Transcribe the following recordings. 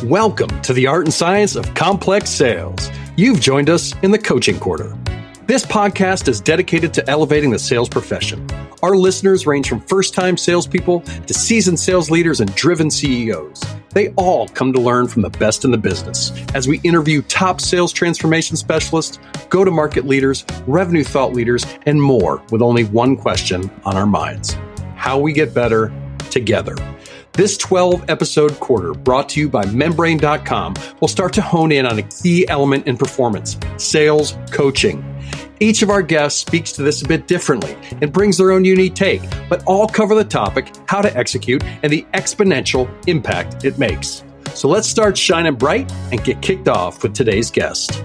Welcome to the art and science of complex sales. You've joined us in the coaching quarter. This podcast is dedicated to elevating the sales profession. Our listeners range from first-time salespeople to seasoned sales leaders and driven CEOs. They all come to learn from the best in the business as we interview top sales transformation specialists, go-to-market leaders, revenue thought leaders, and more with only one question on our minds: how we get better together. This 12-episode quarter, brought to you by Membrane.com, will start to hone in on a key element in performance: sales coaching. Each of our guests speaks to this a bit differently and brings their own unique take, but all cover the topic, how to execute, and the exponential impact it makes. So let's start shining bright and get kicked off with today's guest.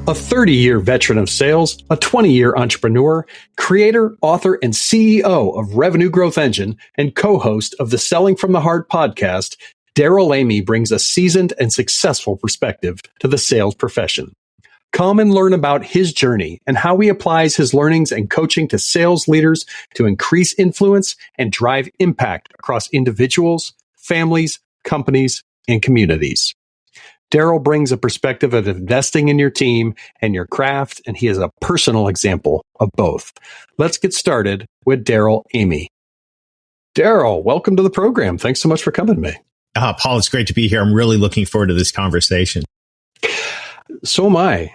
A 30-year veteran of sales, a 20-year entrepreneur, creator, author, and CEO of Revenue Growth Engine, and co-host of the Selling from the Heart podcast, Darrell Amy brings a seasoned and successful perspective to the sales profession. Come and learn about his journey and how he applies his learnings and coaching to sales leaders to increase influence and drive impact across individuals, families, companies, and communities. Darrell brings a perspective of investing in your team and your craft, and he is a personal example of both. Let's get started with Darrell Amy. Darrell, welcome to the program. Thanks so much for coming to me. Paul, it's great to be here. I'm really looking forward to this conversation. So am I.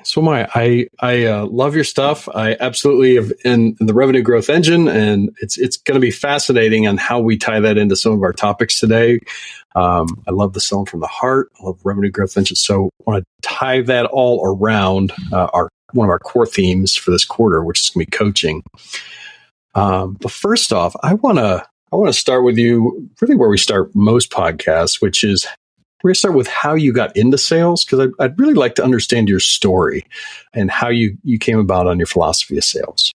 I love your stuff. I absolutely have in the Revenue Growth Engine, and it's going to be fascinating on how we tie that into some of our topics today. I love the Selling from the Heart. I love Revenue Growth Engine. So I want to tie that all around one of our core themes for this quarter, which is going to be coaching. But first off, I want to start with you really where we start most podcasts, which is we're going to start with how you got into sales, because I'd really like to understand your story and how you came about on your philosophy of sales.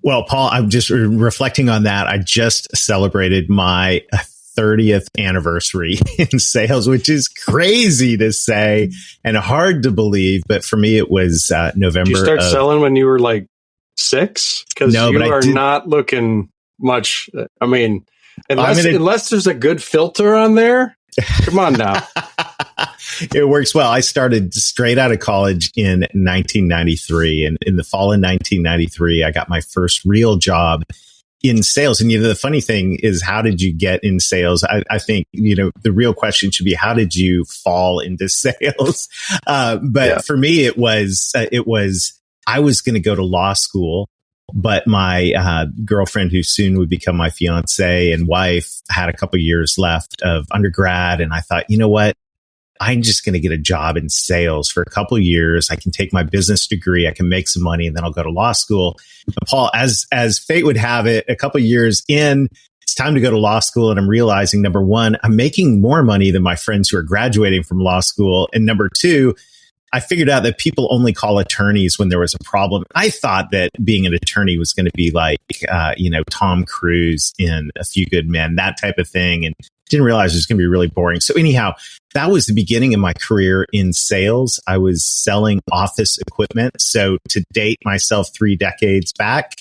Well, Paul, I'm just reflecting on that. I just celebrated my 30th anniversary in sales, which is crazy to say and hard to believe. But for me, it was November. Did you start selling when you were like 6? Because you are not looking much. I mean, unless there's a good filter on there. Come on now. It works well. I started straight out of college in 1993. And in the fall of 1993, I got my first real job in sales. And, the funny thing is, how did you get in sales? I think, the real question should be, how did you fall into sales? For me, it was, I was going to go to law school. But my girlfriend, who soon would become my fiance and wife, had a couple years left of undergrad. And I thought, you know what? I'm just going to get a job in sales for a couple of years. I can take my business degree. I can make some money, and then I'll go to law school. But Paul, as fate would have it, a couple of years in, it's time to go to law school. And I'm realizing, number one, I'm making more money than my friends who are graduating from law school. And number two, I figured out that people only call attorneys when there was a problem. I thought that being an attorney was going to be like, Tom Cruise in A Few Good Men, that type of thing. And didn't realize it was going to be really boring. So anyhow, that was the beginning of my career in sales. I was selling office equipment. So to date myself 3 decades back,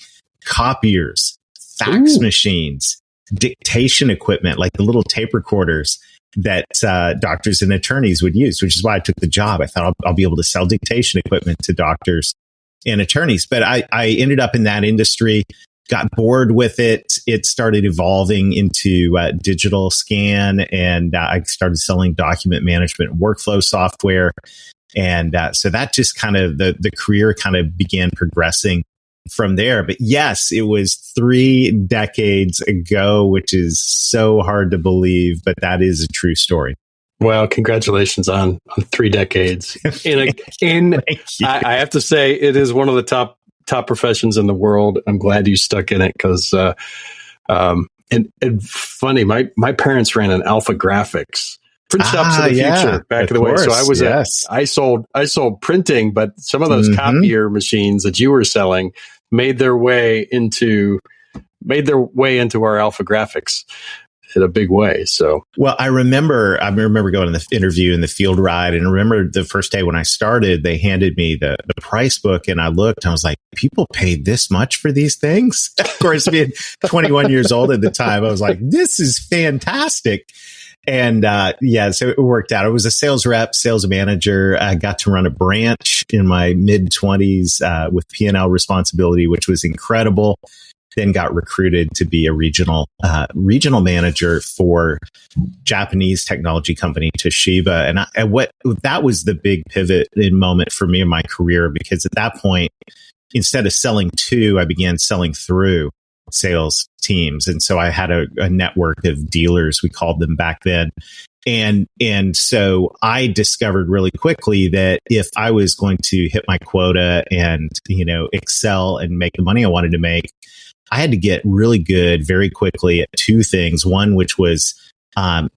copiers, fax machines, dictation equipment, like the little tape recorders that doctors and attorneys would use, which is why I took the job. I thought I'll be able to sell dictation equipment to doctors and attorneys. But I ended up in that industry, got bored with it. It started evolving into digital scan, and I started selling document management and workflow software. And so that just kind of, the career kind of began progressing from there. But yes, it was 3 decades ago, which is so hard to believe, but that is a true story. Well, congratulations on 3 decades. I have to say, it is one of the top professions in the world. I'm glad you stuck in it, because and funny, my parents ran an Alpha Graphics print shops of the future back in the way. So I was I sold printing, but some of those copier machines that you were selling made their way into our Alpha Graphics. in a big way. So, well, I remember going to the interview in the field ride, and I remember the first day when I started, they handed me the price book, and I looked, and I was like, people paid this much for these things? Of course, being 21 years old at the time, I was like, this is fantastic. And so it worked out. I was a sales rep, sales manager. I got to run a branch in my mid-20s with P&L responsibility, which was incredible. Then got recruited to be a regional manager for Japanese technology company Toshiba. And that was the big pivot in moment for me in my career, because at that point, instead of selling to, I began selling through sales teams. And so I had a network of dealers, we called them back then. And so I discovered really quickly that if I was going to hit my quota and, excel and make the money I wanted to make, I had to get really good very quickly at two things. One, which was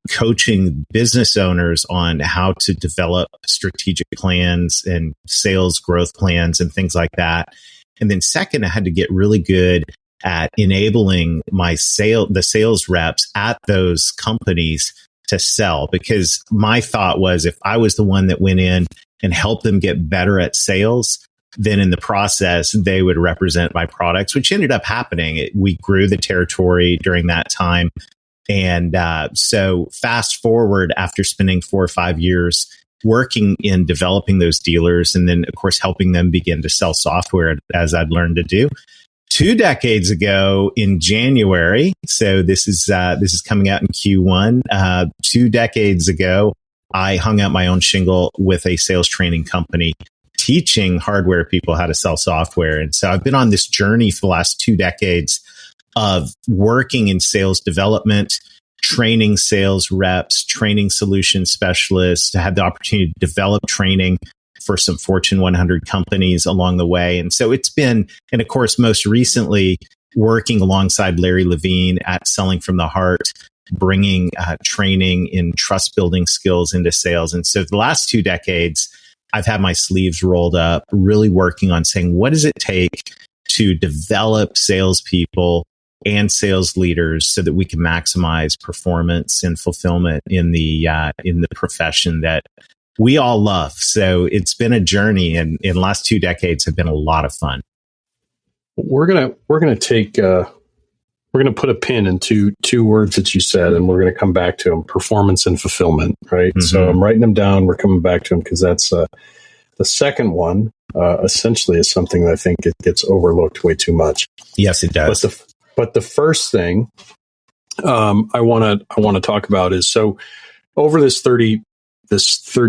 coaching business owners on how to develop strategic plans and sales growth plans and things like that. And then second, I had to get really good at enabling the sales reps at those companies to sell, because my thought was if I was the one that went in and helped them get better at sales, then in the process, they would represent my products, which ended up happening. We grew the territory during that time. And so fast forward, after spending 4 or 5 years working in developing those dealers, and then, of course, helping them begin to sell software as I'd learned to do. 2 decades ago in January, so this is coming out in Q1. 2 decades ago, I hung out my own shingle with a sales training company, teaching hardware people how to sell software. And so I've been on this journey for the last 2 decades of working in sales development, training sales reps, training solution specialists. I had the opportunity to develop training for some Fortune 100 companies along the way. And so it's been, and of course, most recently, working alongside Larry Levine at Selling from the Heart, bringing training in trust building skills into sales. And so the last 2 decades, I've had my sleeves rolled up, really working on saying, what does it take to develop salespeople and sales leaders so that we can maximize performance and fulfillment in the profession that we all love. So it's been a journey, and in the last 2 decades have been a lot of fun. We're gonna put a pin in two words that you said, and we're gonna come back to them: performance and fulfillment. Right. Mm-hmm. So I'm writing them down. We're coming back to them because that's the second one. Essentially, is something that I think it gets overlooked way too much. Yes, it does. But the first thing I want to talk about is, so over this 30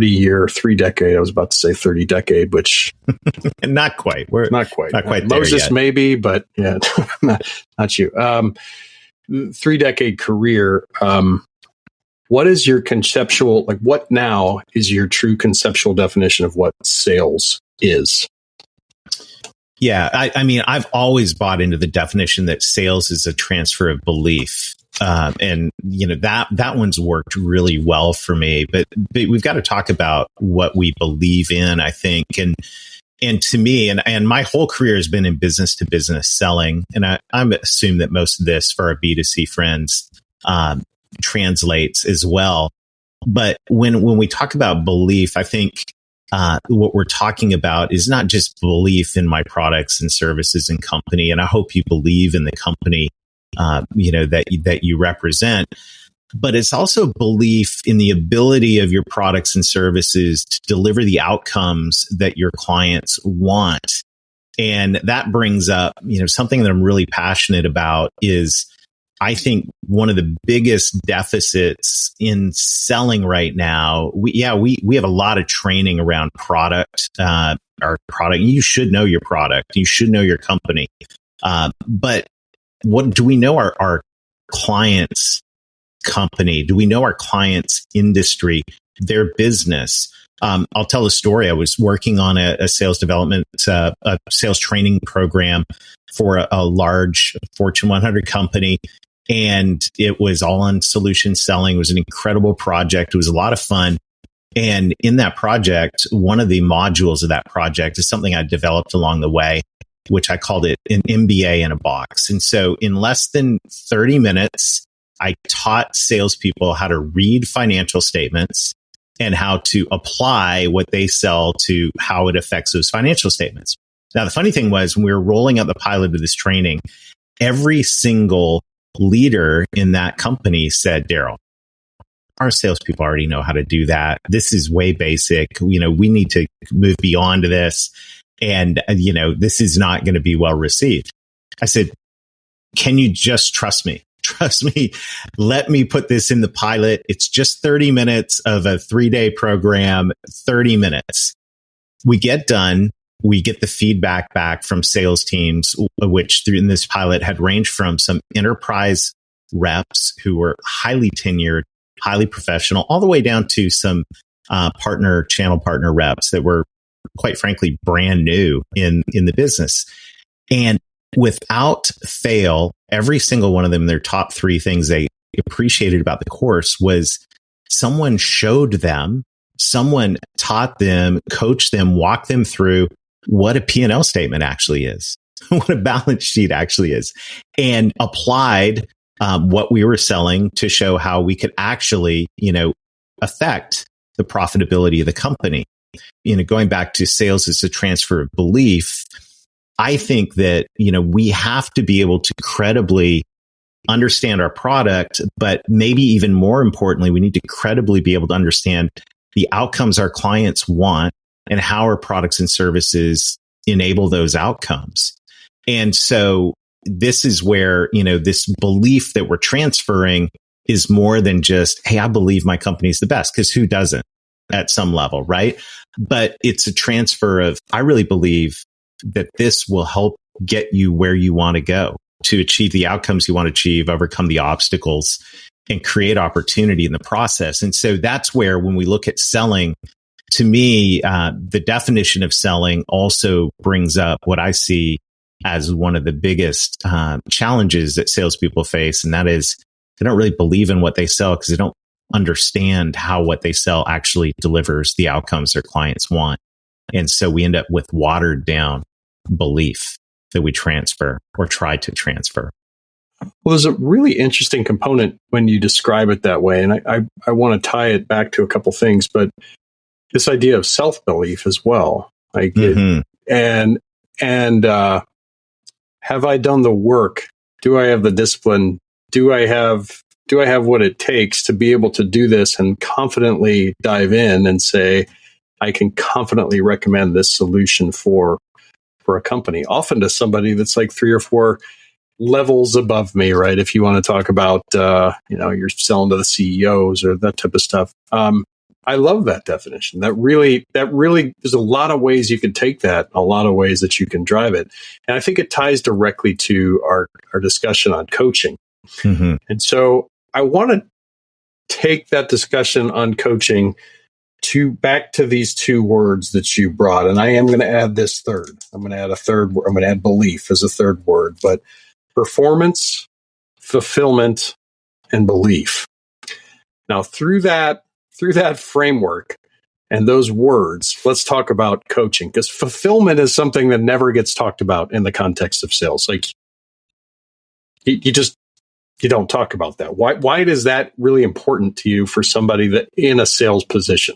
year, 3 decade, I was about to say 30 decade, which not quite. We're not quite Moses yet. Maybe, but yeah, not you. 3 decade career. What is your conceptual, what now is your true conceptual definition of what sales is? Yeah, I mean, I've always bought into the definition that sales is a transfer of belief. And that one's worked really well for me, but we've got to talk about what we believe in, I think. And to me, and my whole career has been in business to business selling. And I assume that most of this for our B2C friends, translates as well. But when we talk about belief, I think, what we're talking about is not just belief in my products and services and company. And I hope you believe in the company that you represent, but it's also belief in the ability of your products and services to deliver the outcomes that your clients want. And that brings up, something that I'm really passionate about is, I think, one of the biggest deficits in selling right now. We have a lot of training around product, our product. You should know your product. You should know your company. But what do we know our clients' company? Do we know our clients' industry, their business? I'll tell a story. I was working on a sales development, a sales training program for a large Fortune 100 company. And it was all on solution selling. It was an incredible project. It was a lot of fun. And in that project, one of the modules of that project is something I developed along the way, which I called it an MBA in a box. And so in less than 30 minutes, I taught salespeople how to read financial statements and how to apply what they sell to how it affects those financial statements. Now, the funny thing was when we were rolling out the pilot of this training, every single leader in that company said, Daryl, our salespeople already know how to do that. This is way basic. We need to move beyond this. And, this is not going to be well received. I said, can you just trust me? Trust me. Let me put this in the pilot. It's just 30 minutes of a 3-day program, 30 minutes. We get done. We get the feedback back from sales teams, which in this pilot had ranged from some enterprise reps who were highly tenured, highly professional, all the way down to some channel partner reps that were, quite frankly, brand new in the business. And without fail, every single one of them, their top 3 things they appreciated about the course was someone showed them, someone taught them, coached them, walked them through what a P&L statement actually is, what a balance sheet actually is, and applied what we were selling to show how we could actually, affect the profitability of the company. Going back to sales as a transfer of belief, I think that, we have to be able to credibly understand our product, but maybe even more importantly, we need to credibly be able to understand the outcomes our clients want and how our products and services enable those outcomes. And so this is where, this belief that we're transferring is more than just, hey, I believe my company's the best, because who doesn't at some level, right? But it's a transfer of, I really believe that this will help get you where you want to go to achieve the outcomes you want to achieve, overcome the obstacles, and create opportunity in the process. And so that's where, when we look at selling, to me, the definition of selling also brings up what I see as one of the biggest challenges that salespeople face. And that is, they don't really believe in what they sell because they don't understand how what they sell actually delivers the outcomes their clients want. And so we end up with watered down belief that we transfer or try to transfer. Well, there's a really interesting component when you describe it that way. And I want to tie it back to a couple things, but this idea of self-belief as well. Like, have I done the work? Do I have the discipline? Do I have what it takes to be able to do this and confidently dive in and say, I can confidently recommend this solution for a company, often to somebody that's like 3 or 4 levels above me, right? If you want to talk about, you're selling to the CEOs or that type of stuff. I love that definition. That really, there's a lot of ways you can take that, a lot of ways that you can drive it. And I think it ties directly to our discussion on coaching. Mm-hmm. And so I want to take that discussion on coaching back to these 2 words that you brought. And I am going to add this third. I'm going to add a third word. I'm going to add belief as a third word, but performance, fulfillment, and belief. Now, through that framework and those words, let's talk about coaching, because fulfillment is something that never gets talked about in the context of sales. Like, you don't talk about that. Why is that really important to you for somebody that in a sales position?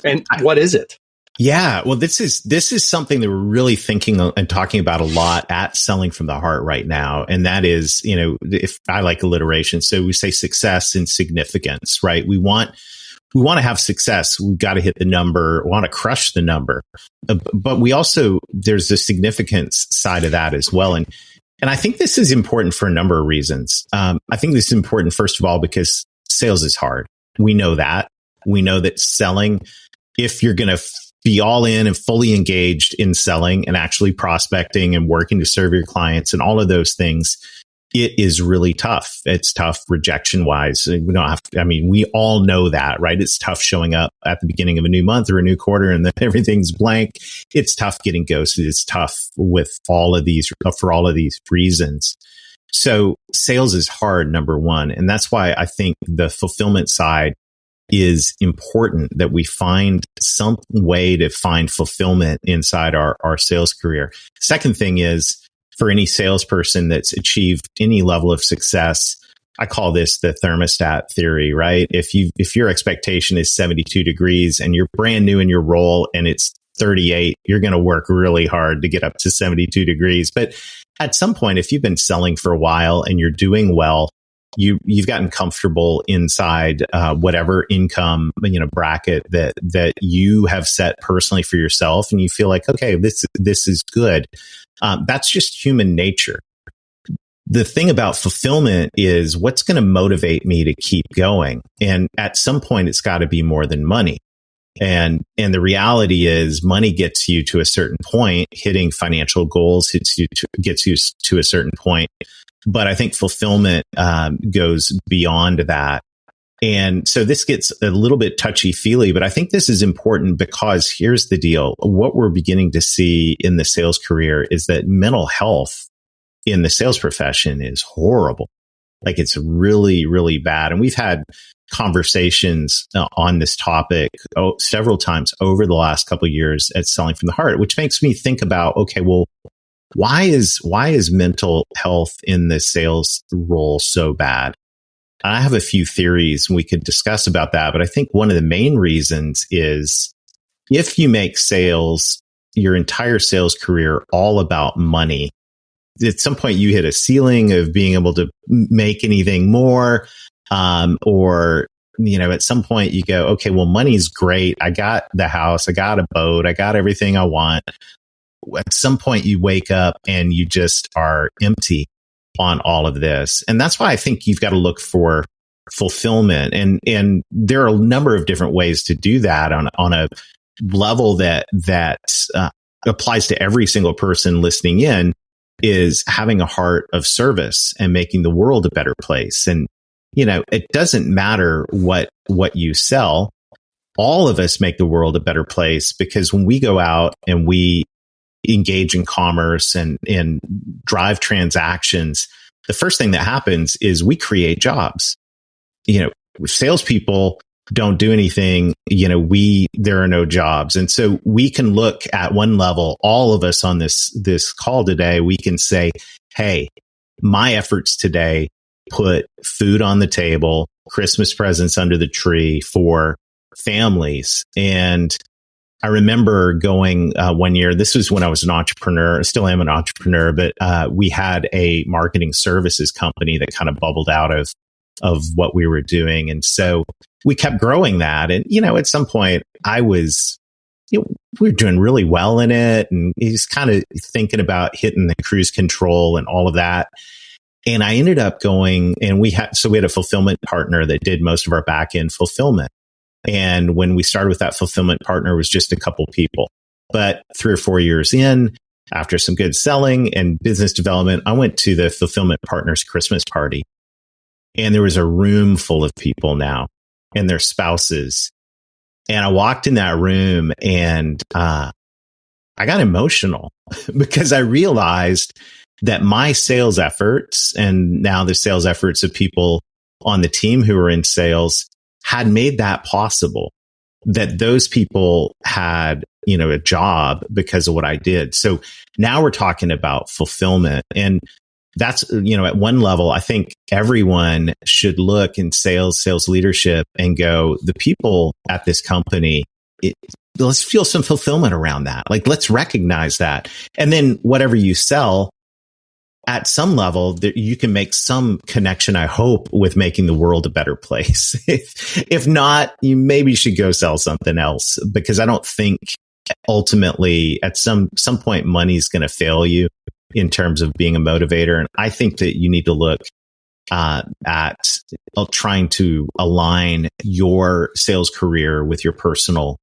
And what is it? Yeah, well, this is something that we're really thinking and talking about a lot at Selling from the Heart right now. And that is, if I like alliteration, so we say success and significance, right? We want to have success. We've got to hit the number, want to crush the number. But we also, there's the significance side of that as well. And I think this is important for a number of reasons. I think this is important, first of all, because sales is hard. We know that. We know that selling, if you're going to be all in and fully engaged in selling and actually prospecting and working to serve your clients and all of those things, it is really tough. It's tough rejection wise. We all know that, right? It's tough showing up at the beginning of a new month or a new quarter and then everything's blank. It's tough getting ghosted. It's tough for all of these reasons. So sales is hard, number one. And that's why I think the fulfillment side is important, that we find some way to find fulfillment inside our sales career. Second thing is, for any salesperson that's achieved any level of success, I call this the thermostat theory, right? If your expectation is 72 degrees and you're brand new in your role and it's 38, you're going to work really hard to get up to 72 degrees. But at some point, if you've been selling for a while and you're doing well, you've gotten comfortable inside whatever income bracket that you have set personally for yourself, and you feel like, okay, this is good. That's just human nature. The thing about fulfillment is what's going to motivate me to keep going. And at some point, it's got to be more than money. And the reality is money gets you to a certain point, hitting financial goals gets you to a certain point. But I think fulfillment goes beyond that. And so this gets a little bit touchy-feely, but I think this is important because here's the deal. What we're beginning to see in the sales career is that mental health in the sales profession is horrible. Like, it's really, really bad. And we've had conversations on this topic several times over the last couple of years at Selling from the Heart, which makes me think about, okay, well, why is mental health in the sales role so bad? And I have a few theories we could discuss about that, but I think one of the main reasons is if you make sales, your entire sales career all about money, at some point you hit a ceiling of being able to make anything more, or at some point you go, okay, well, money's great. I got the house, I got a boat, I got everything I want. At some point you wake up and you just are empty on all of this. And that's why I think you've got to look for fulfillment. And there are a number of different ways to do that on a level that applies to every single person listening in, is having a heart of service and making the world a better place. And, it doesn't matter what you sell. All of us make the world a better place, because when we go out and we engage in commerce and drive transactions, the first thing that happens is we create jobs. Salespeople don't do anything, there are no jobs. And so we can look at one level, all of us on this call today, we can say, hey, my efforts today put food on the table, Christmas presents under the tree for families. And I remember going one year, this was when I was an entrepreneur, I still am an entrepreneur, but we had a marketing services company that kind of bubbled out of what we were doing. And so we kept growing that. And, at some point we were doing really well in it. And he's kind of thinking about hitting the cruise control and all of that. And I ended up going, and we had a fulfillment partner that did most of our back end fulfillment. And when we started with that fulfillment partner, it was just a couple people. But 3 or 4 years in, after some good selling and business development, I went to the fulfillment partner's Christmas party. And there was a room full of people now and their spouses. And I walked in that room and I got emotional because I realized that my sales efforts, and now the sales efforts of people on the team who were in sales, had made that possible, that those people had, a job because of what I did. So now we're talking about fulfillment. And that's, at one level, I think everyone should look in sales leadership and go, the people at this company, let's feel some fulfillment around that. Like, let's recognize that. And then whatever you sell, at some level, you can make some connection, I hope, with making the world a better place. If not, you maybe should go sell something else, because I don't think ultimately at some point money's going to fail you in terms of being a motivator. And I think that you need to look at trying to align your sales career with your personal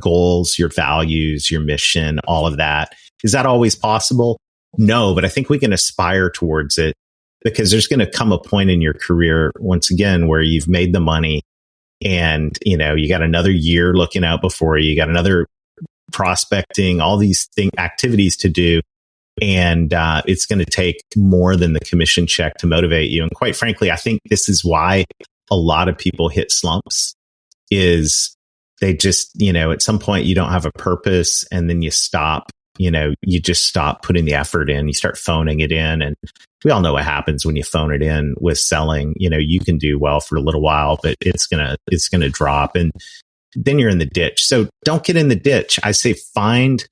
goals, your values, your mission, all of that. Is that always possible? No, but I think we can aspire towards it, because there's going to come a point in your career, once again, where you've made the money and, you got another year looking out before you, got another prospecting, all these activities to do. And it's going to take more than the commission check to motivate you. And quite frankly, I think this is why a lot of people hit slumps, is they just, at some point you don't have a purpose and then you stop you just stop putting the effort in, you start phoning it in. And we all know what happens when you phone it in with selling. You can do well for a little while, but it's going to drop. And then you're in the ditch. So don't get in the ditch. I say find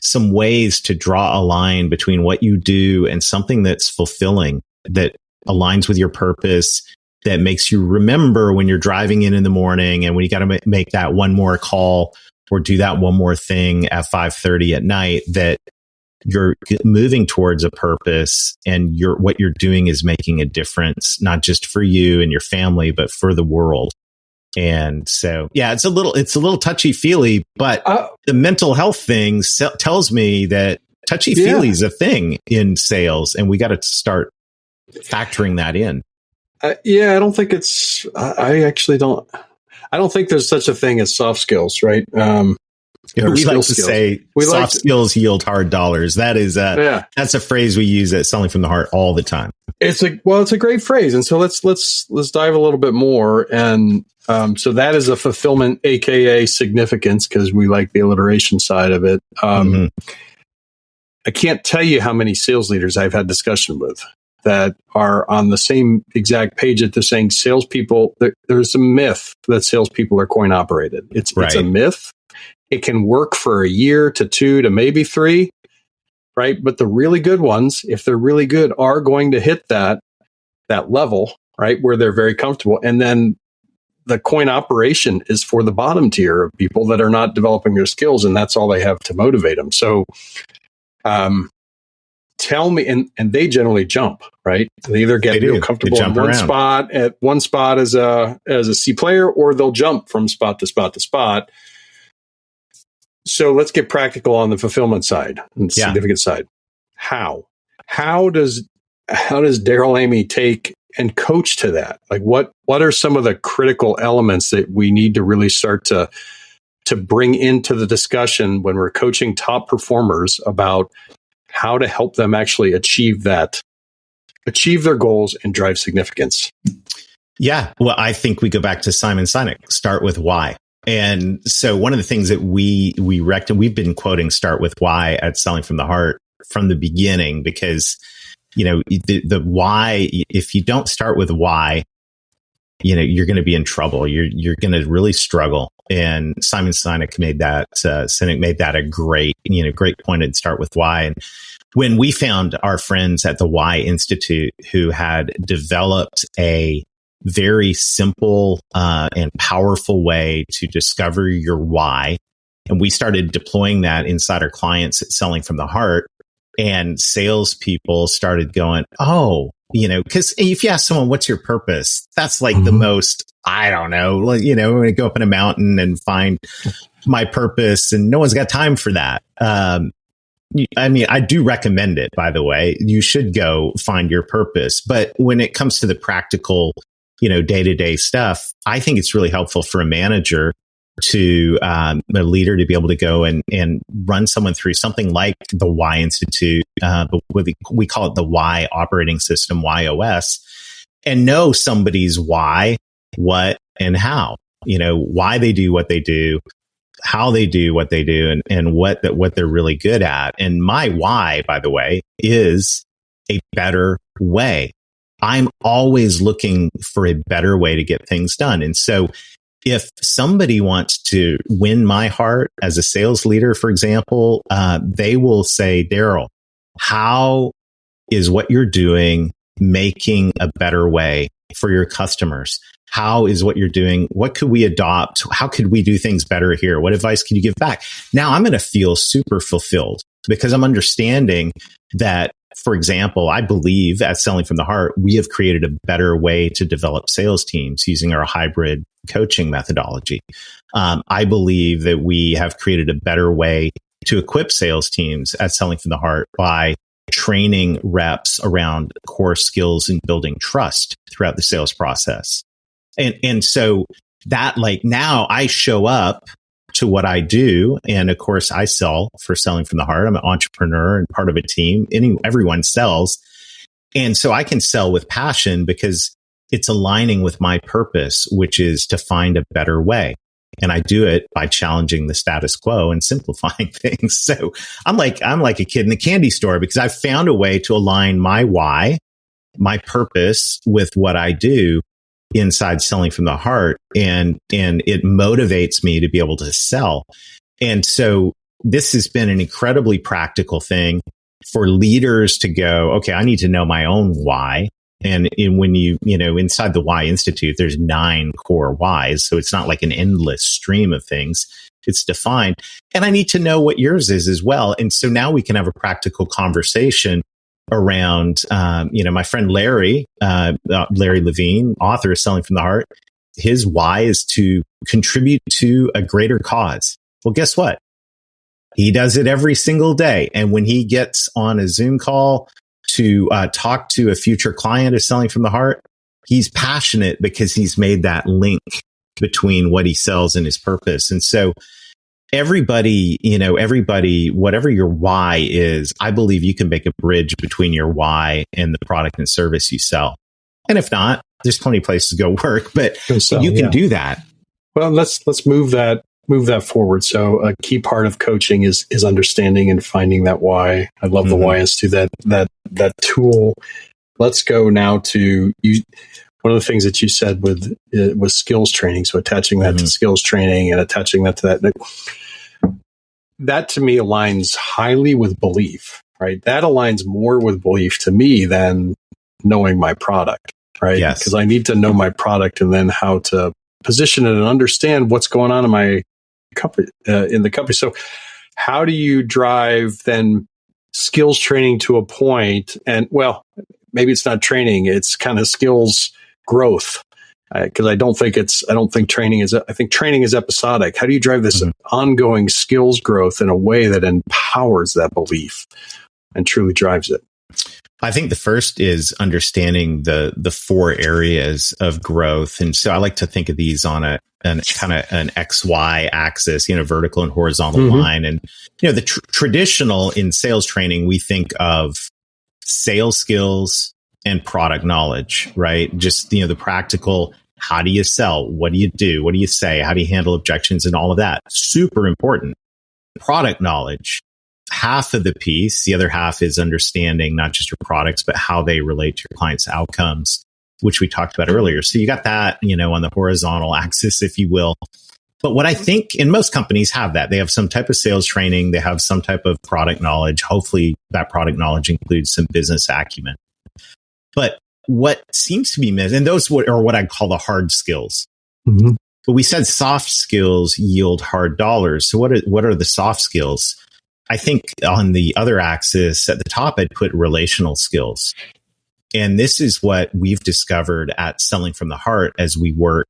some ways to draw a line between what you do and something that's fulfilling, that aligns with your purpose, that makes you remember when you're driving in the morning and when you got to make that one more call or do that one more thing at 5:30 at night, that you're moving towards a purpose and what you're doing is making a difference, not just for you and your family, but for the world. And so, yeah, it's a little touchy feely, but the mental health thing tells me that touchy feely is a thing in sales, and we got to start factoring that in. I don't think it's. I actually don't. I don't think there's such a thing as soft skills, right? We like to say soft skills yield hard dollars. That is that's a phrase we use at Selling from the Heart all the time. It's a great phrase, and so let's dive a little bit more. And so that is a fulfillment, aka significance, because we like the alliteration side of it. I can't tell you how many sales leaders I've had discussion with that are on the same exact page that they're saying salespeople. There's a myth that salespeople are coin operated. It's a myth. It can work for a year to 2 to maybe 3, right? But the really good ones, if they're really good, are going to hit that level, right, where they're very comfortable. And then the coin operation is for the bottom tier of people that are not developing their skills, and that's all they have to motivate them. So, tell me, and they generally jump, right? They either get real comfortable in one spot as a C player, or they'll jump from spot to spot to spot. So let's get practical on the fulfillment side and significant side. How does Darrell Amy take and coach to that? Like what are some of the critical elements that we need to really start to bring into the discussion when we're coaching top performers about how to help them actually achieve their goals and drive significance? Yeah. Well, I think we go back to Simon Sinek, start with why. And so one of the things that we we've been quoting start with why at Selling from the Heart from the beginning, because, the why, if you don't start with why, you're going to be in trouble. You're going to really struggle. And Simon Sinek made that a great point to start with why. And when we found our friends at the Why Institute who had developed a very simple and powerful way to discover your why, and we started deploying that inside our clients at Selling from the Heart, and salespeople started going, because if you ask someone, what's your purpose? That's like the most, I don't know, I'm going to go up in a mountain and find my purpose, and no one's got time for that. I do recommend it, by the way. You should go find your purpose. But when it comes to the practical, day-to-day stuff, I think it's really helpful for a manager to a leader to be able to go and run someone through something like the Why Institute, but we call it the Why operating system, YOS, and know somebody's why, what, and how, why they do what they do, how they do what they do, and what they're really good at. And my why, by the way, is a better way. I'm always looking for a better way to get things done. And so if somebody wants to win my heart as a sales leader, for example, they will say, Daryl, how is what you're doing making a better way for your customers? How is what you're doing? What could we adopt? How could we do things better here? What advice can you give back? Now I'm going to feel super fulfilled because I'm understanding that, for example, I believe at Selling from the Heart, we have created a better way to develop sales teams using our hybrid coaching methodology. I believe that we have created a better way to equip sales teams at Selling from the Heart by training reps around core skills and building trust throughout the sales process. And so that, like, now I show up to what I do. And of course, I sell for Selling from the Heart. I'm an entrepreneur and part of a team. Everyone sells. And so I can sell with passion because it's aligning with my purpose, which is to find a better way. And I do it by challenging the status quo and simplifying things. So I'm like a kid in the candy store because I've found a way to align my why, my purpose with what I do inside Selling from the Heart. And it motivates me to be able to sell. And so this has been an incredibly practical thing for leaders to go, okay, I need to know my own why. And when inside the Why Institute, there's 9 core whys. So it's not like an endless stream of things. It's defined. And I need to know what yours is as well. And so now we can have a practical conversation around, my friend Larry Levine, author of Selling from the Heart. His why is to contribute to a greater cause. Well, guess what? He does it every single day. And when he gets on a Zoom call to talk to a future client of Selling from the Heart, he's passionate because he's made that link between what he sells and his purpose. And so everybody, whatever your why is, I believe you can make a bridge between your why and the product and service you sell. And if not, there's plenty of places to go work, but you can do that. Well, let's move that forward. So a key part of coaching is understanding and finding that why. I love the why as to that tool. Let's go now to you. One of the things that you said was skills training. So attaching that to skills training and attaching that to that to me aligns highly with belief, right? That aligns more with belief to me than knowing my product, right? Yes. Because I need to know my product and then how to position it and understand what's going on in my company, in the company. So how do you drive then skills training to a point? And well, maybe it's not training, it's kind of skills growth. Because I think training is episodic. How do you drive this ongoing skills growth in a way that empowers that belief and truly drives it? I think the first is understanding the 4 areas of growth. And so I like to think of these on an XY axis, vertical and horizontal line. And, the traditional in sales training, we think of sales skills and product knowledge, right? Just, the practical, how do you sell? What do you do? What do you say? How do you handle objections and all of that? Super important. Product knowledge, half of the piece. The other half is understanding not just your products, but how they relate to your clients' outcomes, which we talked about earlier. So you got that, on the horizontal axis, if you will. But what I think, and most companies have that, they have some type of sales training, they have some type of product knowledge. Hopefully that product knowledge includes some business acumen. But what seems to be missing, and those are what I call the hard skills. But we said soft skills yield hard dollars. So what are the soft skills? I think on the other axis at the top, I'd put relational skills. And this is what we've discovered at Selling from the Heart as we work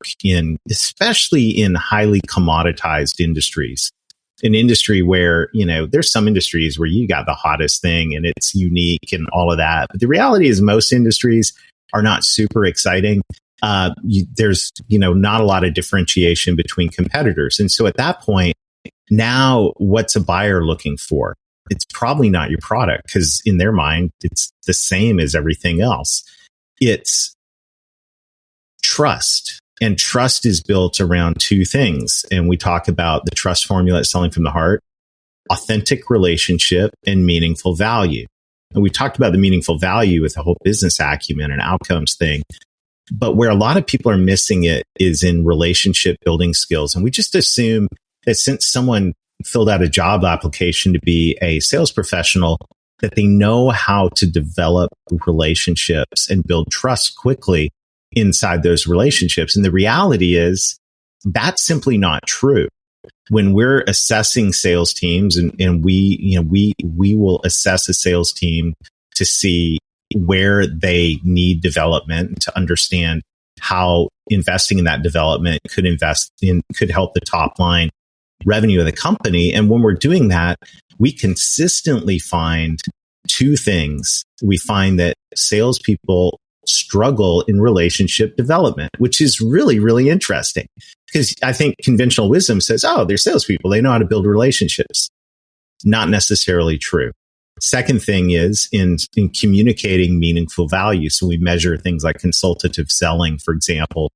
especially in highly commoditized industries. An industry where, there's some industries where you got the hottest thing and it's unique and all of that. But the reality is most industries are not super exciting. There's, not a lot of differentiation between competitors. And so at that point, now what's a buyer looking for? It's probably not your product because in their mind, it's the same as everything else. It's trust. And trust is built around 2 things. And we talk about the trust formula at Selling from the Heart, authentic relationship and meaningful value. And we talked about the meaningful value with the whole business acumen and outcomes thing. But where a lot of people are missing it is in relationship building skills. And we just assume that since someone filled out a job application to be a sales professional, that they know how to develop relationships and build trust quickly inside those relationships. And the reality is that's simply not true. When we're assessing sales teams and we will assess a sales team to see where they need development, to understand how investing in that development could help the top line revenue of the company. And when we're doing that, we consistently find 2 things. We find that salespeople struggle in relationship development, which is really, really interesting because I think conventional wisdom says, oh, they're salespeople. They know how to build relationships. Not necessarily true. Second thing is in communicating meaningful value. So we measure things like consultative selling, for example.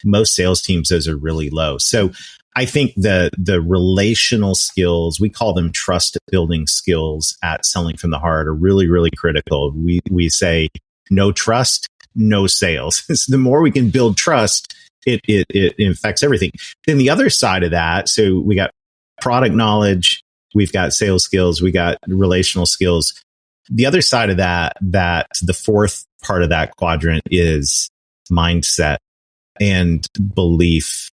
Most sales teams, those are really low. So I think the relational skills, we call them trust building skills at Selling from the Heart, are really, really critical. We say no trust, no sales. So the more we can build trust, it affects everything. Then the other side of that, so we got product knowledge, we've got sales skills, we got relational skills. The other side of that the fourth part of that quadrant is mindset and belief.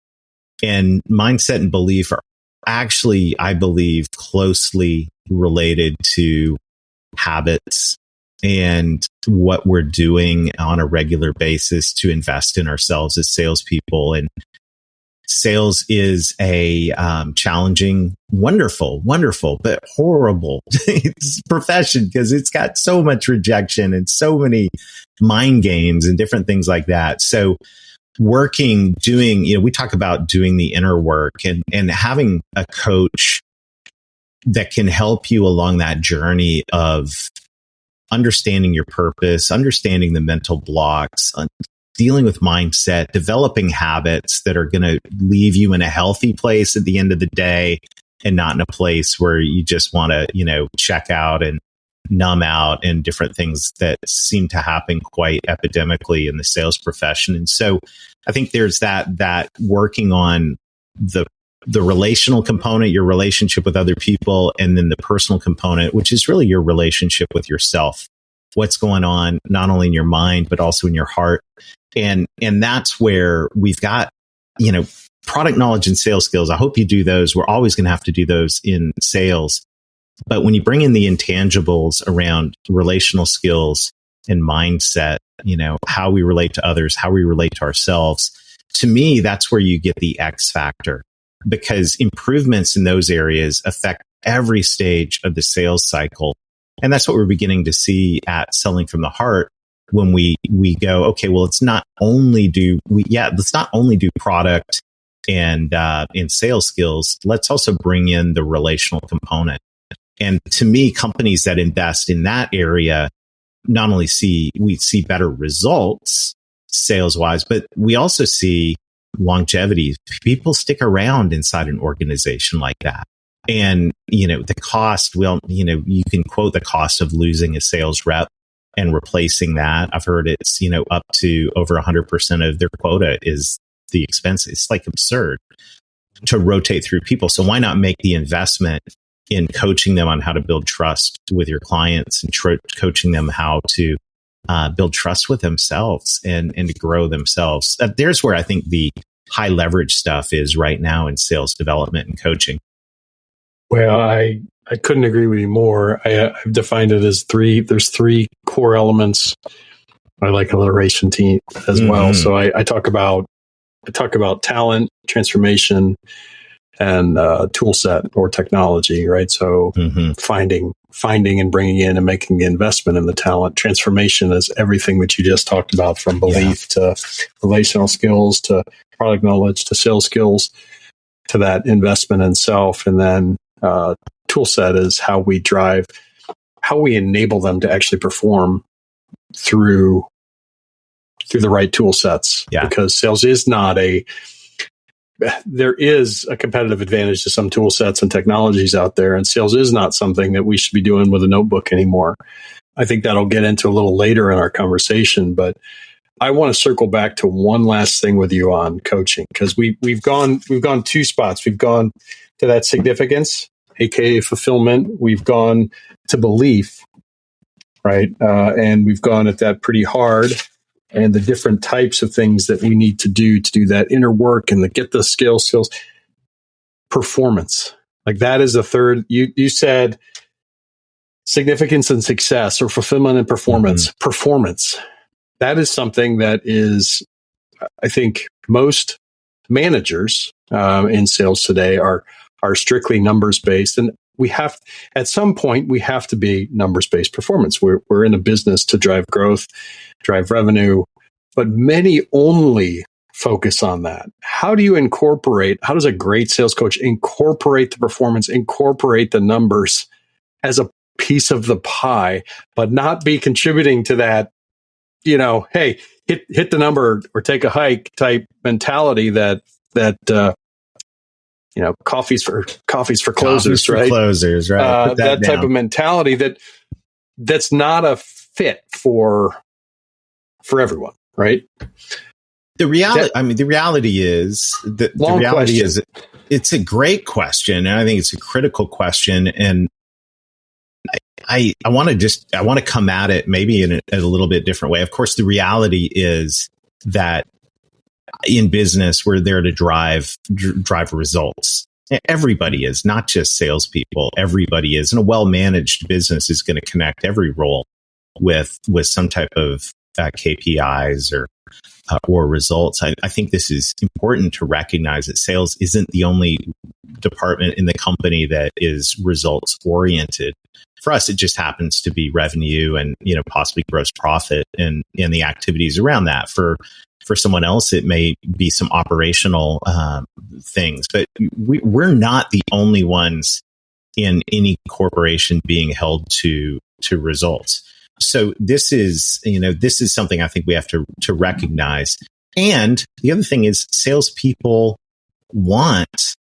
And mindset and belief are actually, I believe, closely related to habits and what we're doing on a regular basis to invest in ourselves as salespeople. And sales is a challenging, wonderful, but horrible profession because it's got so much rejection and so many mind games and different things like that. So doing, we talk about doing the inner work and having a coach that can help you along that journey of understanding your purpose, understanding the mental blocks, dealing with mindset, developing habits that are going to leave you in a healthy place at the end of the day and not in a place where you just want to, check out and numb out and different things that seem to happen quite epidemically in the sales profession. And so I think there's that working on the relational component, your relationship with other people, and then the personal component, which is really your relationship with yourself. What's going on, not only in your mind, but also in your heart. And that's where we've got, product knowledge and sales skills. I hope you do those. We're always going to have to do those in sales. But when you bring in the intangibles around relational skills and mindset, how we relate to others, how we relate to ourselves, to me, that's where you get the X factor, because improvements in those areas affect every stage of the sales cycle. And that's what we're beginning to see at Selling from the Heart when we go, okay, well, let's not only do product and sales skills. Let's also bring in the relational component. And to me, companies that invest in that area not only see better results sales wise, but we also see longevity. People stick around inside an organization like that. And, the cost, you can quote the cost of losing a sales rep and replacing that. I've heard it's, up to over 100% of their quota is the expense. It's like absurd to rotate through people. So why not make the investment in coaching them on how to build trust with your clients and coaching them how to build trust with themselves and to grow themselves. There's where I think the high leverage stuff is right now in sales development and coaching. Well, I couldn't agree with you more. I've defined it as there's three core elements. I like alliteration team as well. So I talk about talent, transformation, and tool set or technology, right? So finding and bringing in and making the investment in the talent. Transformation is everything that you just talked about, from belief to relational skills to product knowledge to sales skills to that investment in self. And then tool set is how we enable them to actually perform through the right tool sets. Yeah. Because sales is there is a competitive advantage to some tool sets and technologies out there, and sales is not something that we should be doing with a notebook anymore. I think that'll get into a little later in our conversation, but I want to circle back to one last thing with you on coaching, because we've gone two spots. We've gone to that significance, aka fulfillment. We've gone to belief, right? And we've gone at that pretty hard, and the different types of things that we need to do that inner work and to get the skills, performance. Like that is the third. You said significance and success, or fulfillment and performance. Performance. That is something that is, I think, most managers in sales today are strictly numbers based, and at some point we have to be numbers based performance. We're in a business to drive growth, drive revenue, but many only focus on that. How does a great sales coach incorporate the performance, incorporate the numbers as a piece of the pie, but not be contributing to that, hey, hit the number or take a hike type mentality that coffee's for closers, Coffee's for right? closers, right? Put that type down. of mentality that's not a fit for everyone, right? The reality is it's a great question, and I think it's a critical question, and I want to come at it maybe in a little bit different way. Of course, the reality is that in business, we're there to drive results. Everybody is, not just salespeople. Everybody is, and a well-managed business is going to connect every role with some type of KPIs or results. I think this is important to recognize that sales isn't the only department in the company that is results oriented. For us, it just happens to be revenue and possibly gross profit and the activities around that. For someone else, it may be some operational things, but we're not the only ones in any corporation being held to results. So this is something I think we have to recognize. And the other thing is, salespeople want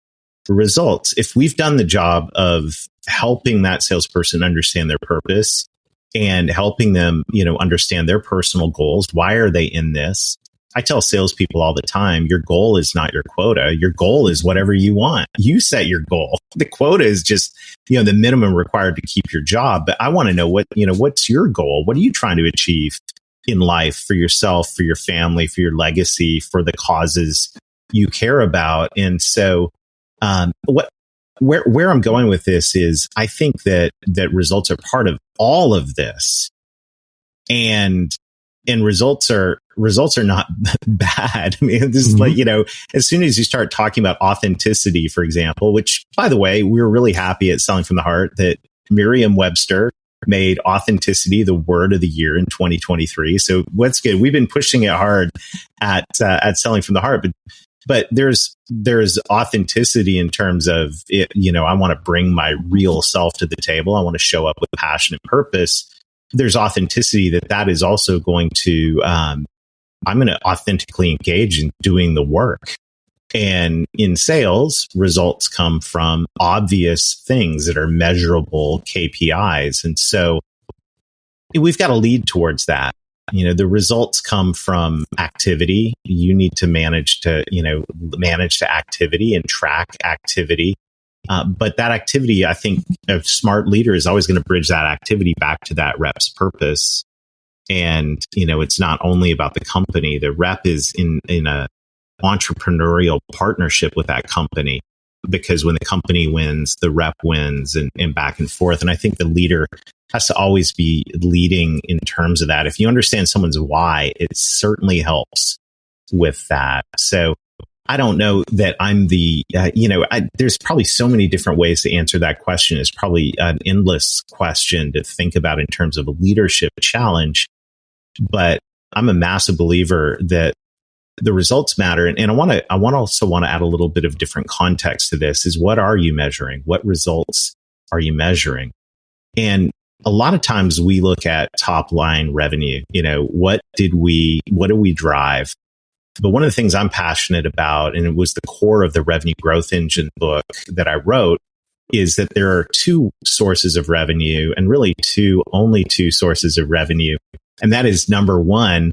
results. If we've done the job of helping that salesperson understand their purpose and helping them, understand their personal goals, why are they in this? I tell salespeople all the time, your goal is not your quota. Your goal is whatever you want. You set your goal. The quota is just, the minimum required to keep your job. But I want to know what's your goal? What are you trying to achieve in life for yourself, for your family, for your legacy, for the causes you care about? And so, where I'm going with this is, I think that results are part of all of this, and results are not bad. I mean, this is like, as soon as you start talking about authenticity, for example, which, by the way, we were really happy at Selling from the Heart that Merriam-Webster made authenticity the word of the year in 2023. So what's good? We've been pushing it hard at Selling from the Heart, but there's authenticity in terms of it, I want to bring my real self to the table. I want to show up with passion and purpose. There's authenticity that is also going to, I'm going to authentically engage in doing the work. And in sales, results come from obvious things that are measurable KPIs. And so we've got to lead towards that. The results come from activity. You need to manage to activity and track activity. But that activity, I think a smart leader is always going to bridge that activity back to that rep's purpose. And, it's not only about the company. The rep is in a entrepreneurial partnership with that company, because when the company wins, the rep wins, and back and forth. And I think the leader has to always be leading in terms of that. If you understand someone's why, it certainly helps with that. So I don't know that I'm there's probably so many different ways to answer that question. It's probably an endless question to think about in terms of a leadership challenge. But I'm a massive believer that the results matter. And I also want to add a little bit of different context to this, is what are you measuring? What results are you measuring? And a lot of times we look at top line revenue. What do we drive? But one of the things I'm passionate about, and it was the core of the Revenue Growth Engine book that I wrote, is that there are two sources of revenue, and really only two sources of revenue. And that is, number one,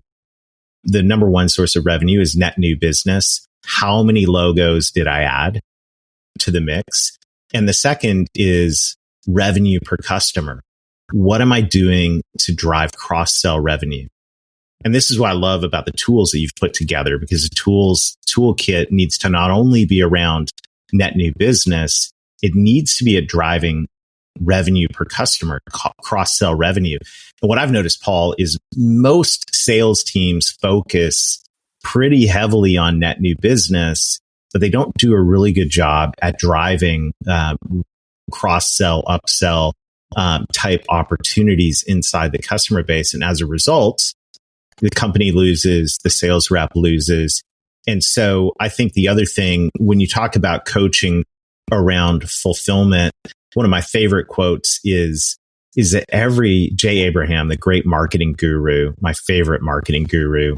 the number one source of revenue is net new business. How many logos did I add to the mix? And the second is revenue per customer. What am I doing to drive cross-sell revenue? And this is what I love about the tools that you've put together, because the toolkit needs to not only be around net new business, it needs to be at driving revenue per customer, cross-sell revenue. And what I've noticed, Paul, is most sales teams focus pretty heavily on net new business, but they don't do a really good job at driving cross-sell, upsell type opportunities inside the customer base. And as a result, the company loses, the sales rep loses. And so I think the other thing, when you talk about coaching around fulfillment, one of my favorite quotes is that Jay Abraham, the great marketing guru, my favorite marketing guru,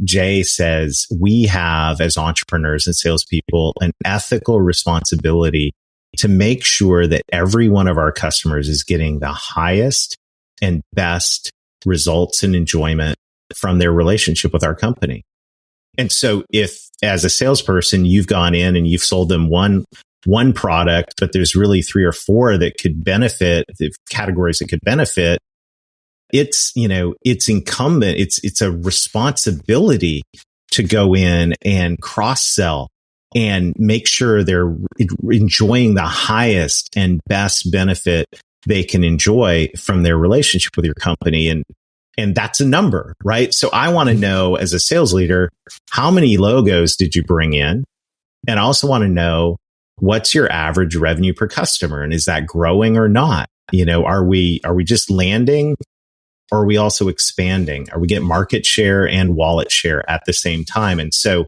Jay says, we have, as entrepreneurs and salespeople, an ethical responsibility to make sure that every one of our customers is getting the highest and best results and enjoyment from their relationship with our company. And so if, as a salesperson, you've gone in and you've sold them one product, but there's really 3 or 4 that could benefit, the categories that could benefit, it's incumbent, it's a responsibility to go in and cross-sell and make sure they're enjoying the highest and best benefit they can enjoy from their relationship with your company. And that's a number, right? So I want to know, as a sales leader, how many logos did you bring in? And I also want to know, what's your average revenue per customer? And is that growing or not? Are we just landing, or are we also expanding? Are we getting market share and wallet share at the same time? And so,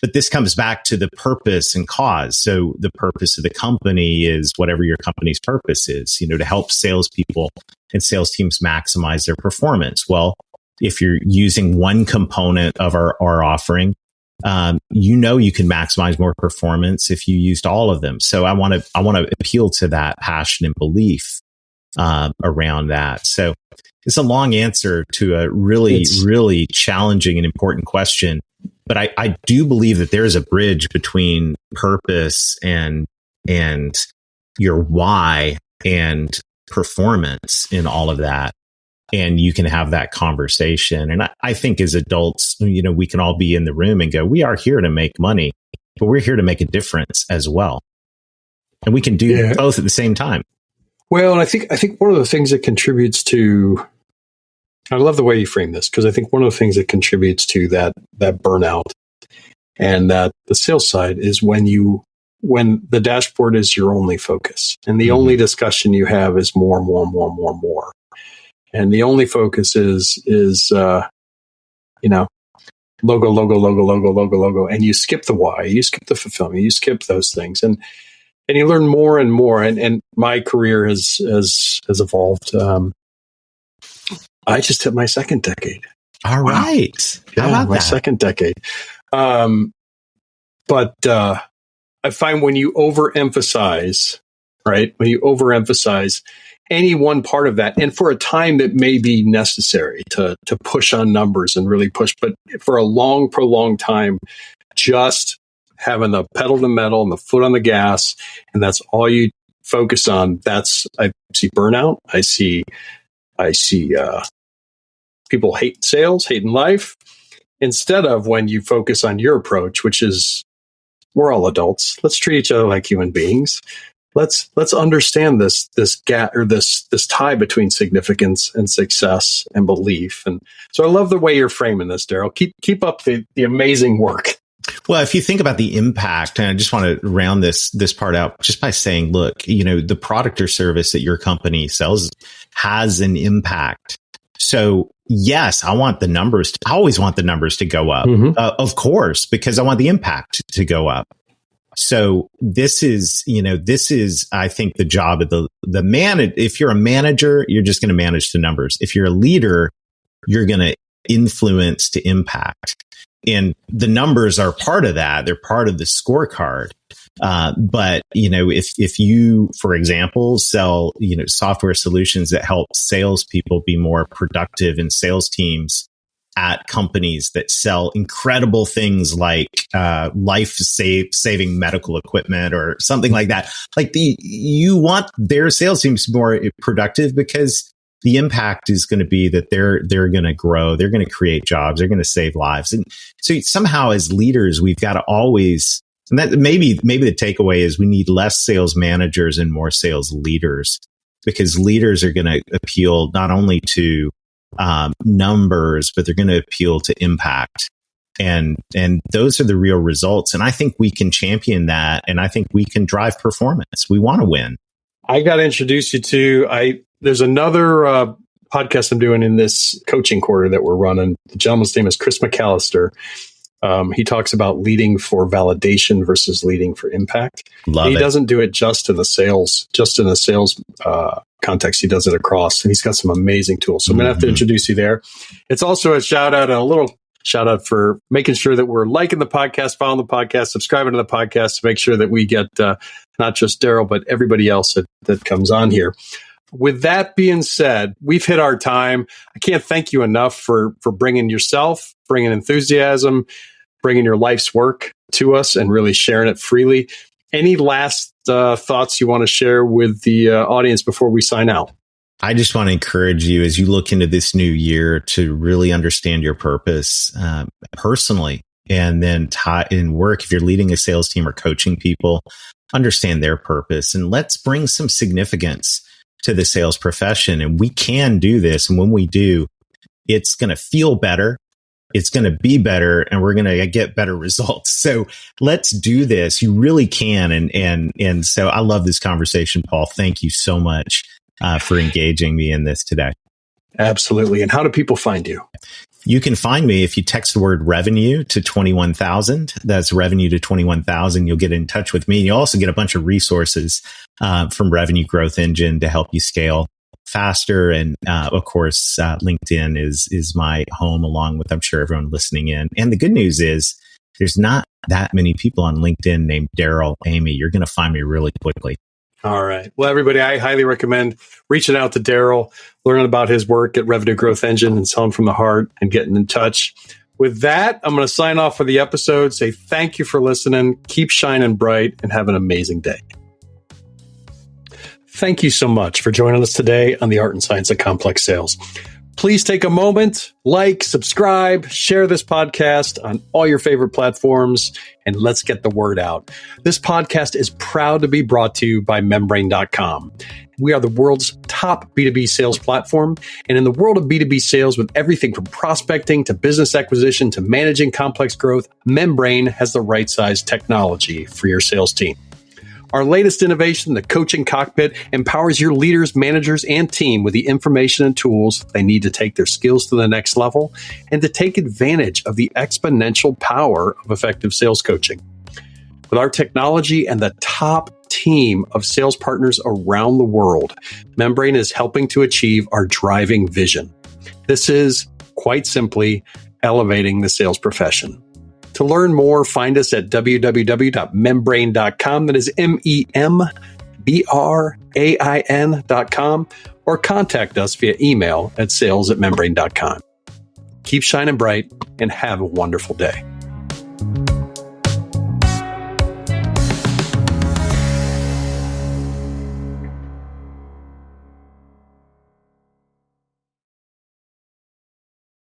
but this comes back to the purpose and cause. So the purpose of the company is whatever your company's purpose is, to help salespeople and sales teams maximize their performance. Well, if you're using one component of our offering, you can maximize more performance if you used all of them. So I want to appeal to that passion and belief around that. So it's a long answer to a really, really challenging and important question. But I do believe that there is a bridge between purpose and your why and performance in all of that. And you can have that conversation. And I think as adults, we can all be in the room and go, we are here to make money, but we're here to make a difference as well. And we can do both at the same time. Well, and I think one of the things that contributes to, I love the way you frame this, because I think one of the things that contributes to that burnout and that the sales side is when the dashboard is your only focus and the only discussion you have is more. And the only focus is logo. And you skip the why, you skip the fulfillment, you skip those things. And you learn more and more. And my career has evolved. I just hit my second decade. All right. Wow. Yeah, my second decade. But I find when you overemphasize, right? When you overemphasize any one part of that, and for a time that may be necessary to push on numbers and really push, but for a long, prolonged time, just having the pedal to the metal and the foot on the gas, and that's all you focus on. I see burnout. I see people hate sales, hating life, instead of when you focus on your approach, which is, we're all adults. Let's treat each other like human beings. Let's understand this gap, or this tie between significance and success and belief. And so I love the way you're framing this, Daryl. Keep up the amazing work. Well, if you think about the impact, and I just want to round this part out just by saying, look, the product or service that your company sells has an impact. So yes, I want the numbers. I always want the numbers to go up, of course, because I want the impact to go up. So this is, I think, the job of the man. If you're a manager, you're just going to manage the numbers. If you're a leader, you're going to influence to impact. And the numbers are part of that. They're part of the scorecard. But, if you, for example, sell, software solutions that help salespeople be more productive in sales teams at companies that sell incredible things like life-saving medical equipment or something like that, you want their sales teams more productive, because the impact is going to be that they're going to grow, they're going to create jobs, they're going to save lives. And so somehow as leaders, we've got to always, and that maybe the takeaway is we need less sales managers and more sales leaders, because leaders are going to appeal not only to numbers, but they're going to appeal to impact. And those are the real results. And I think we can champion that. And I think we can drive performance. We want to win. I got to introduce you to, there's another podcast I'm doing in this coaching quarter that we're running. The gentleman's name is Chris McAllister. He talks about leading for validation versus leading for impact. He doesn't do it just in the sales context. He does it across, and he's got some amazing tools. So I'm going to have to introduce you there. It's also a shout out and a little Shout out for making sure that we're liking the podcast, following the podcast, subscribing to the podcast to make sure that we get not just Daryl, but everybody else that comes on here. With that being said, we've hit our time. I can't thank you enough for bringing yourself, bringing enthusiasm, bringing your life's work to us and really sharing it freely. Any last thoughts you want to share with the audience before we sign out? I just want to encourage you as you look into this new year to really understand your purpose personally, and then in work, if you're leading a sales team or coaching people, understand their purpose, and let's bring some significance to the sales profession. And we can do this. And when we do, it's going to feel better. It's going to be better, and we're going to get better results. So let's do this. You really can. And so I love this conversation, Paul. Thank you so much for engaging me in this today. Absolutely. And how do people find you? You can find me if you text the word revenue to 21,000. That's revenue to 21,000. You'll get in touch with me. You'll also get a bunch of resources from Revenue Growth Engine to help you scale faster. And of course, LinkedIn is my home, along with, I'm sure, everyone listening in. And the good news is there's not that many people on LinkedIn named Darrell Amy. You're going to find me really quickly. All right. Well, everybody, I highly recommend reaching out to Daryl, learning about his work at Revenue Growth Engine and Selling from the Heart, and getting in touch. With that, I'm going to sign off for the episode, say thank you for listening, keep shining bright, and have an amazing day. Thank you so much for joining us today on the Art and Science of Complex Sales. Please take a moment, like, subscribe, share this podcast on all your favorite platforms, and let's get the word out. This podcast is proud to be brought to you by Membrane.com. We are the world's top B2B sales platform. And in the world of B2B sales, with everything from prospecting to business acquisition to managing complex growth, Membrane has the right size technology for your sales team. Our latest innovation, the Coaching Cockpit, empowers your leaders, managers, and team with the information and tools they need to take their skills to the next level and to take advantage of the exponential power of effective sales coaching. With our technology and the top team of sales partners around the world, Membrane is helping to achieve our driving vision. This is, quite simply, elevating the sales profession. To learn more, find us at www.membrane.com. That is membrain.com, or contact us via email at sales@membrane.com. Keep shining bright and have a wonderful day.